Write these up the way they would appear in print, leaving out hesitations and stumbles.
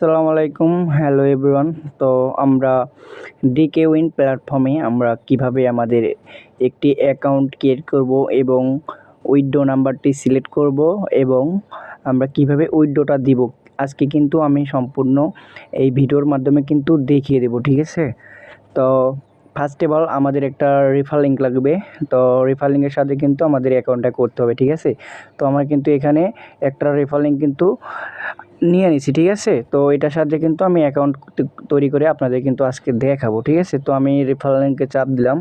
আসসালামু আলাইকুম, hello everyone. তো আমরা ডিকে উইন প্ল্যাটফর্মে আমরা কিভাবে আমাদের একটি অ্যাকাউন্ট ক্রিয়েট করব এবং উইথড্র নাম্বারটি সিলেক্ট করব এবং আমরা কিভাবে উইথড্রটা দিব, আজকে কিন্তু আমি সম্পূর্ণ এই ভিডিওর মাধ্যমে কিন্তু দেখিয়ে দেব, ঠিক আছে। তো ফার্স্ট অফ অল আমাদের একটা রেফার লিঙ্ক লাগবে। তো রেফার লিঙ্কের সাথে কিন্তু আমাদের অ্যাকাউন্টটা করতে হবে, ঠিক আছে। তো আমার কিন্তু এখানে একটা রেফার লিঙ্ক কিন্তু নিয়ে নিছি, ঠিক আছে। তো এটার সাথে কিন্তু আমি অ্যাকাউন্ট তৈরি করে আপনাদের কিন্তু আজকে দেখাবো, ঠিক আছে। তো আমি রেফার লিঙ্কে চাপ দিলাম,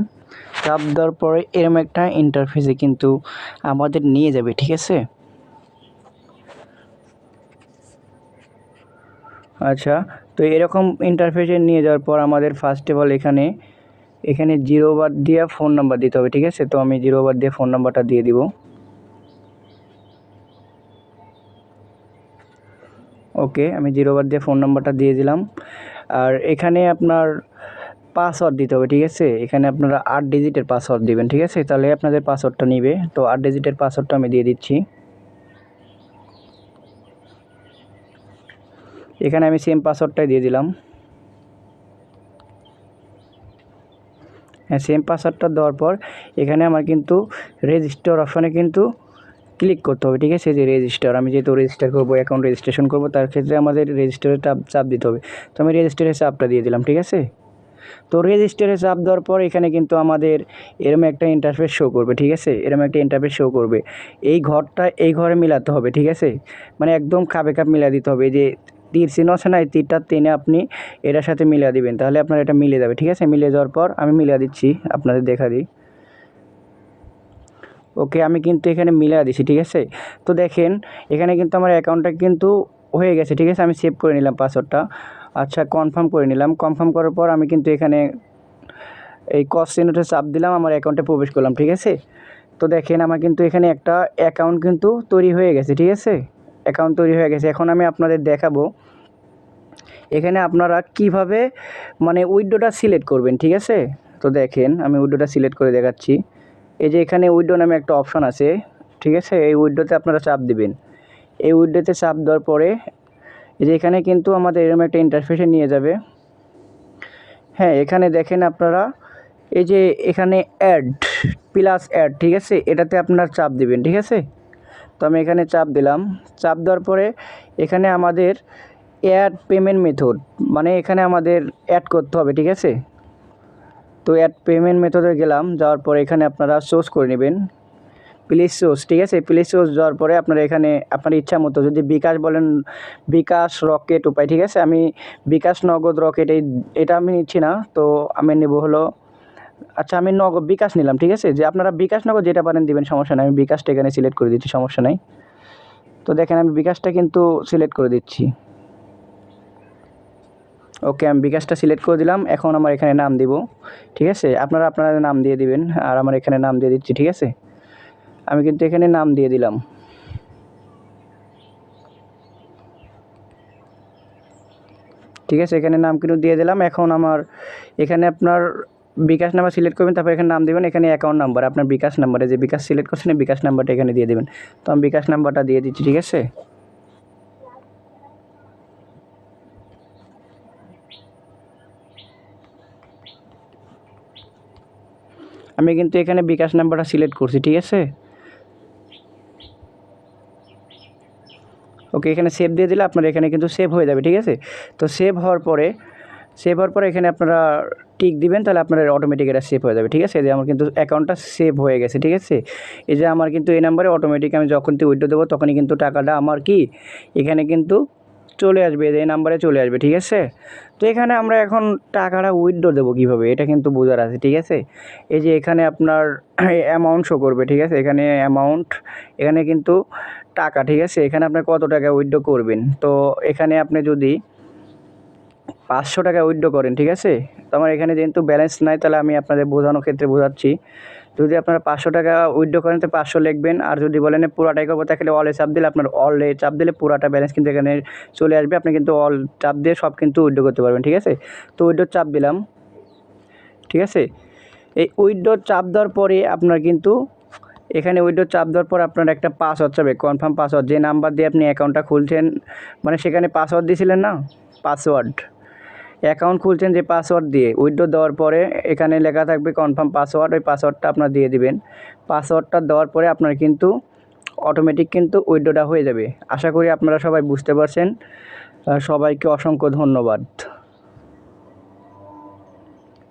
চাপ দেওয়ার পরে এরকম একটা ইন্টারফেসে কিন্তু আমাদের নিয়ে যাবে, ঠিক আছে। আচ্ছা, তো এরকম ইন্টারফেসে নিয়ে যাওয়ার পর আমাদের ফার্স্ট অফ অল এখানে 0 বার দিয়ে ফোন নাম্বার দিতে হবে, ঠিক আছে। তো আমি 0 বার দিয়ে ফোন নাম্বারটা দিয়ে দিব। ওকে, আমি 0 বার দিয়ে ফোন নাম্বারটা দিয়ে দিলাম। আর এখানে আপনার পাসওয়ার্ড দিতে হবে, ঠিক আছে। এখানে আপনারা 8 ডিজিটের পাসওয়ার্ড দিবেন, ঠিক আছে। তাহলে আপনাদের পাসওয়ার্ডটা নিবে। তো 8 ডিজিটের পাসওয়ার্ডটা আমি দিয়ে দিচ্ছি। এখানে আমি সেম পাসওয়ার্ডটাই দিয়ে দিলাম। হ্যাঁ, সেম পাসওয়ার্ডটা দেওয়ার পর এখানে আমার কিন্তু রেজিস্টার অপশনে কিন্তু ক্লিক করতে হবে, ঠিক আছে। যে রেজিস্টার, আমি যেহেতু রেজিস্টার করবো, অ্যাকাউন্ট রেজিস্ট্রেশন করবো, তার ক্ষেত্রে আমাদের রেজিস্টারের চাপ দিতে হবে। তো আমি রেজিস্টারের চাপটা দিয়ে দিলাম, ঠিক আছে। তো রেজিস্টারে চাপ দেওয়ার পর এখানে কিন্তু আমাদের এরকম একটা ইন্টারফেস শো করবে, ঠিক আছে। এরকম একটা ইন্টারফেস শো করবে। এই ঘরে মিলাতে হবে, ঠিক আছে। মানে একদম খাপে খাপ মিলা দিতে হবে। এই যে তীর চিহ্ন আছে না, এই তীরটা টেনে আপনি এটার সাথে মিলিয়ে দিবেন, তাহলে আপনার এটা মিলে যাবে, ঠিক আছে। মিলে যাওয়ার পর আমি মিলিয়ে দিচ্ছি, আপনাদের দেখা দিই। ওকে, আমি কিন্তু এখানে মিলিয়ে দিচ্ছি, ঠিক আছে। তো দেখেন এখানে কিন্তু আমার অ্যাকাউন্টটা কিন্তু হয়ে গেছে, ঠিক আছে। আমি সেভ করে নিলাম পাসওয়ার্ডটা। আচ্ছা, কনফার্ম করে নিলাম। কনফার্ম করার পর আমি কিন্তু এখানে এই ক্রস চিহ্নটা চাপ দিলাম, আমার অ্যাকাউন্টে প্রবেশ করলাম, ঠিক আছে। তো দেখেন আমার কিন্তু এখানে একটা অ্যাকাউন্ট কিন্তু তৈরি হয়ে গেছে, ঠিক আছে। অ্যাকাউন্ট তৈরি হয়ে গেছে। এখন আমি আপনাদের দেখাবো এখানে আপনারা কিভাবে মানে উইথড্রটা সিলেক্ট করবেন, ঠিক আছে। তো দেখেন আমি উইথড্রটা সিলেক্ট করে দেখাচ্ছি। এই যে এখানে উইথড্র নামে একটা অপশান আছে, ঠিক আছে। এই উইথড্রতে আপনারা চাপ দিবেন। এই উইথড্রতে চাপ দেওয়ার পরে এই যে এখানে কিন্তু আমাদের এরকম একটা ইন্টারফেসে নিয়ে যাবে। হ্যাঁ, এখানে দেখেন আপনারা এই যে এখানে অ্যাড, ঠিক আছে, এটাতে আপনার চাপ দিবেন, ঠিক আছে। তো আমি এখানে চাপ দিলাম। চাপ দেওয়ার পরে এখানে আমাদের অ্যাড পেমেন্ট মেথড, মানে এখানে আমাদের অ্যাড করতে হবে, ঠিক আছে। তো অ্যাড পেমেন্ট মেথডে গেলাম, যাওয়ার পরে এখানে আপনারা সোর্স করে নেবেন, প্লিজ সোর্স, ঠিক আছে। প্লিজ সোর্স যাওয়ার পরে আপনারা এখানে আপনার ইচ্ছা মতো যদি বিকাশ বলেন, বিকাশ, রকেট, উপায়, ঠিক আছে। আমি বিকাশ, নগদ, রকেট এটা আমি নিচ্ছি না। তো আমি নেব হলো, আচ্ছা আমি বিকাশ নিলাম, ঠিক আছে। যে আপনারা বিকাশ, নগদ যেটা পারেন দিবেন, সমস্যা নাই। আমি বিকাশটা এখানে সিলেক্ট করে দিচ্ছি, সমস্যা নাই। তো দেখেন আমি বিকাশটা কিন্তু সিলেক্ট করে দিচ্ছি। ওকে, আমি বিকাশটা সিলেক্ট করে দিলাম। এখন আমার এখানে নাম দিব, ঠিক আছে। আপনারা আপনাদের নাম দিয়ে দিবেন, আর আমার এখানে নাম দিয়ে দিচ্ছি, ঠিক আছে। আমি কিন্তু এখানে নাম দিয়ে দিলাম, ঠিক আছে। এখানে নাম কিন্তু দিয়ে দিলাম। এখন আমার এখানে আপনার বিকাশ নাম্বার সিলেক্ট করবেন, তারপর এখানে নাম দেবেন। এখানে অ্যাকাউন্ট নাম্বার, আপনার বিকাশ নাম্বারে যে বিকাশ সিলেক্ট করছেন বিকাশ নাম্বারটা এখানে দিয়ে দেবেন। তো আমি বিকাশ নাম্বারটা দিয়ে দিচ্ছি, ঠিক আছে। আমি কিন্তু এখানে বিকাশ নাম্বারটা সিলেক্ট করছি, ঠিক আছে। ওকে, এখানে সেভ দিয়ে দিলে আপনার এখানে কিন্তু সেভ হয়ে যাবে, ঠিক আছে। তো সেভ হওয়ার পরে এখানে আপনারা টিক দিবেন, তাহলে আপনার অটোমেটিক এটা সেভ হয়ে যাবে, ঠিক আছে। এই যে আমার কিন্তু অ্যাকাউন্টটা সেভ হয়ে গেছে, ঠিক আছে। এই যে আমার কিন্তু এই নাম্বারে অটোমেটিক আমি যখন উইথড্র দেবো তখনই কিন্তু টাকাটা আমার কি এখানে কিন্তু চলে আসবে, এই নাম্বারে চলে আসবে, ঠিক আছে। তো এখানে আমরা এখন টাকাটা উইথড্র দেবো কীভাবে, এটা কিন্তু বোঝার আছে, ঠিক আছে। এই যে এখানে আপনার অ্যামাউন্ট শো করবে, ঠিক আছে। এখানে অ্যামাউন্ট, এখানে কিন্তু টাকা, ঠিক আছে। এখানে আপনি কত টাকা উইথড্র করবেন। তো এখানে আপনি যদি 500 টাকা উইথড্র করেন, ঠিক আছে। তো আমার এখানে যেহেতু ব্যালেন্স নাই, তাহলে আমি আপনাদের বোঝানোর ক্ষেত্রে বোঝাচ্ছি। যদি আপনারা 500 টাকা উইথড্র করেন তো 500 লিখবেন, আর যদি বলেন পুরাটাই করবো তাহলে অলে চাপ দিলে আপনার অলে চাপ দিলে পুরাটা ব্যালেন্স কিন্তু এখানে চলে আসবে। আপনি কিন্তু অল চাপ দিয়ে সব কিন্তু উইথড্র করতে পারবেন, ঠিক আছে। তো উইথড্র চাপ দিলাম, ঠিক আছে। এই উইথড্র চাপ দেওয়ার পরে আপনার কিন্তু এখানে উইথড্র চাপ দেওয়ার পর আপনার একটা পাসওয়ার্ড চাবে, কনফার্ম পাসওয়ার্ড, যে নাম্বার দিয়ে আপনি অ্যাকাউন্টটা খুলছেন, মানে সেখানে পাসওয়ার্ড দিয়েছিলেন না, পাসওয়ার্ড, অ্যাকাউন্ট খুলছেন যে পাসওয়ার্ড দিয়ে, উইথড্র দেওয়ার পরে এখানে লেখা থাকবে কনফার্ম পাসওয়ার্ড, ওই পাসওয়ার্ডটা আপনার দিয়ে দিবেন। পাসওয়ার্ডটা দেওয়ার পরে আপনার কিন্তু অটোমেটিক কিন্তু উইথড্রটা হয়ে যাবে। আশা করি আপনারা সবাই বুঝতে পারছেন। সবাইকে অসংখ্য ধন্যবাদ।